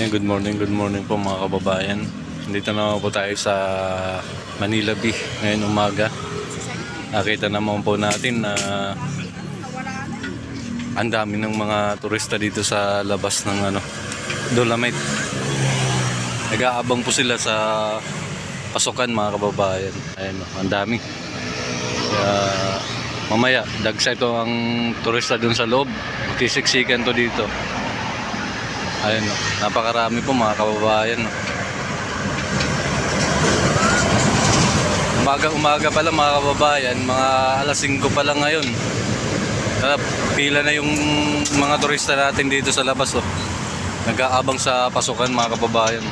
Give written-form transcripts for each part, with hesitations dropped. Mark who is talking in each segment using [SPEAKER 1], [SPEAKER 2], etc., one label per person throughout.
[SPEAKER 1] Good morning po mga kababayan. Dito na po tayo sa Manila Bay ngayon umaga. Nakita naman po natin na ang dami ng mga turista dito sa labas ng Dolomite. Nag-aabang po sila sa pasukan mga kababayan. Ayan, ang dami. Kaya mamaya, dagsa ito ang turista dun sa loob. Tisiksikan to dito. Ayun, napakarami po mga kababayan. Umaga pa lang mga kababayan, mga alas 5 pa lang ngayon. Pila na yung mga turista natin dito sa labas. Nag-aabang sa pasukan mga kababayan.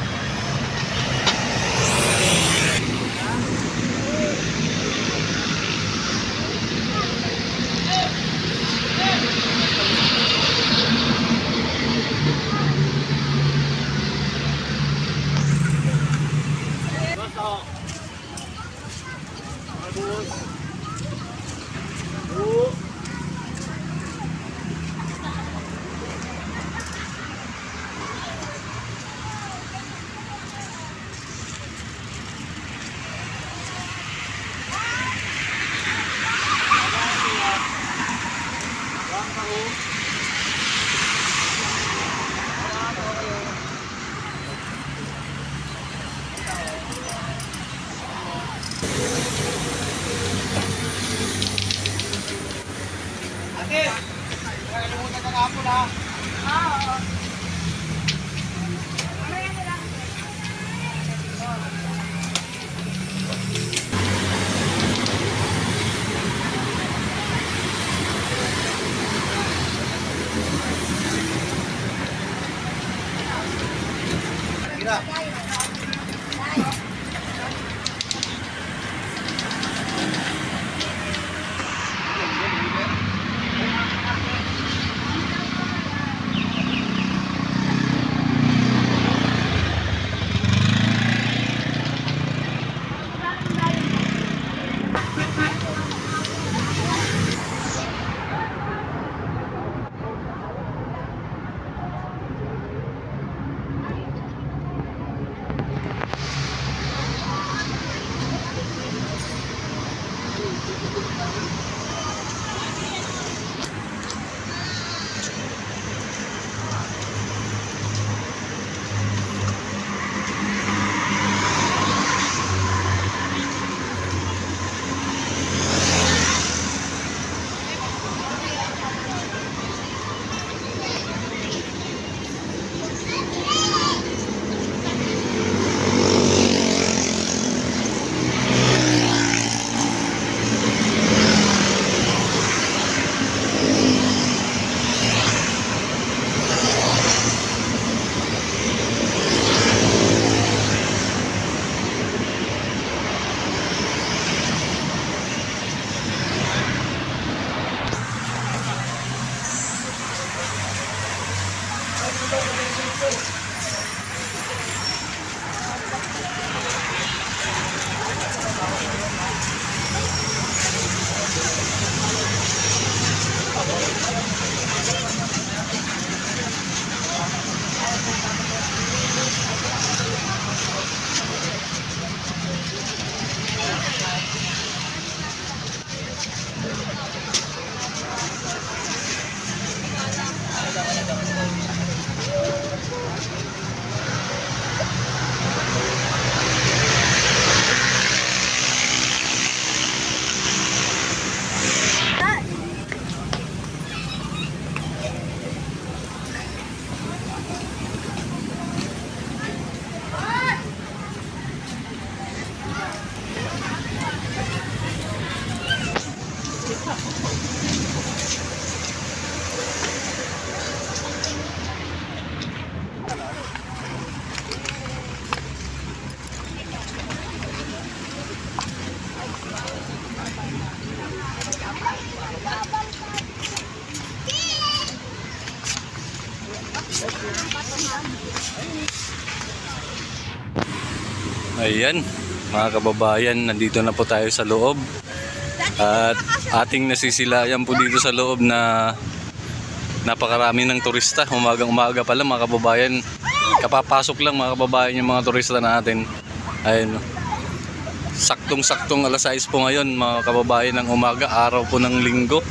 [SPEAKER 1] Ayan, mga kababayan, nandito na po tayo sa loob. At ating nasisilayan po dito sa loob na napakarami ng turista. Umagang umaga pa lang mga kababayan. Kapapasok lang mga kababayan yung mga turista natin. Ayun. Saktong-saktong alas 6 po ngayon mga kababayan ng umaga, araw po ng linggo.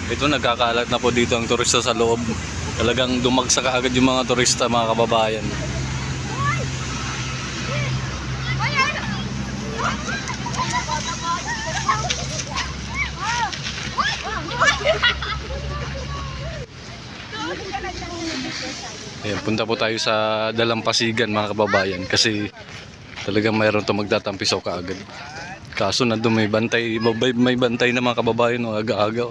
[SPEAKER 1] Ito nagkakalat na po dito ang turista sa loob. Talagang dumagsa kaagad yung mga turista mga kababayan. Ayan, punta po tayo sa Dalampasigan mga kababayan kasi talagang mayroon to magtatampisaw kaagad. Kaso nandun may bantay na mga kababayan no, aga-aga.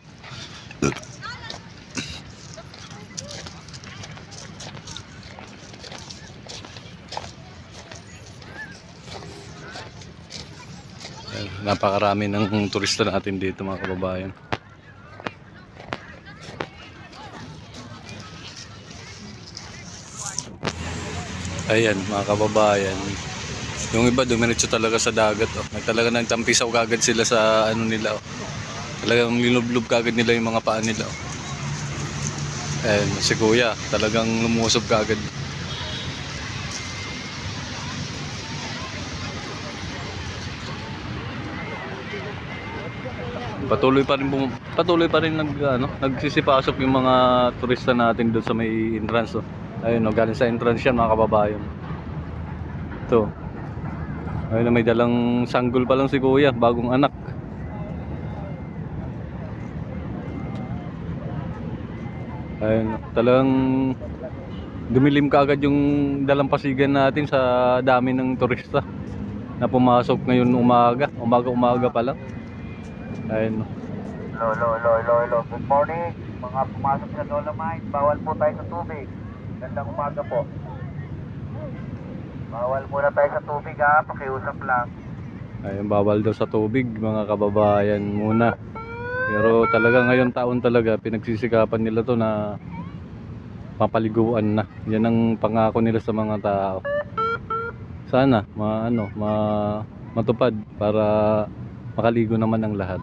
[SPEAKER 1] Ayan, napakarami ng turista natin dito mga kababayan. Ayan mga kababayan. Yung iba dumiretso talaga sa dagat oh. Talaga nagtampisaw kagad sila sa ano nila oh. Talagang linublob kagad nila yung mga paa nila oh. Ayan, si Kuya talagang lumusob kagad. Patuloy pa rin nagsisipasok yung mga turista natin doon sa may entrance oh. Ayun, galing sa entrance yan mga kababayan. Ito. Ayun, may dalang sanggol pa lang si Kuya, bagong anak. Ayun, talagang dumilim kaagad yung dalampasigan natin sa dami ng turista na pumasok ngayon umaga pa lang. Ayun.
[SPEAKER 2] Hello. Good morning. Mga pumasok sa Dolomite, bawal po tayo sa tubig. Gandang umaga po. Bawal muna tayo sa tubig ha, pakiusap lang.
[SPEAKER 1] Ayun, bawal daw sa tubig mga kababayan muna. Pero talaga ngayon taon talaga pinagsisikapan nila to na mapaliguan na. Yan ang pangako nila sa mga tao. Sana matupad para makaligo naman ang lahat.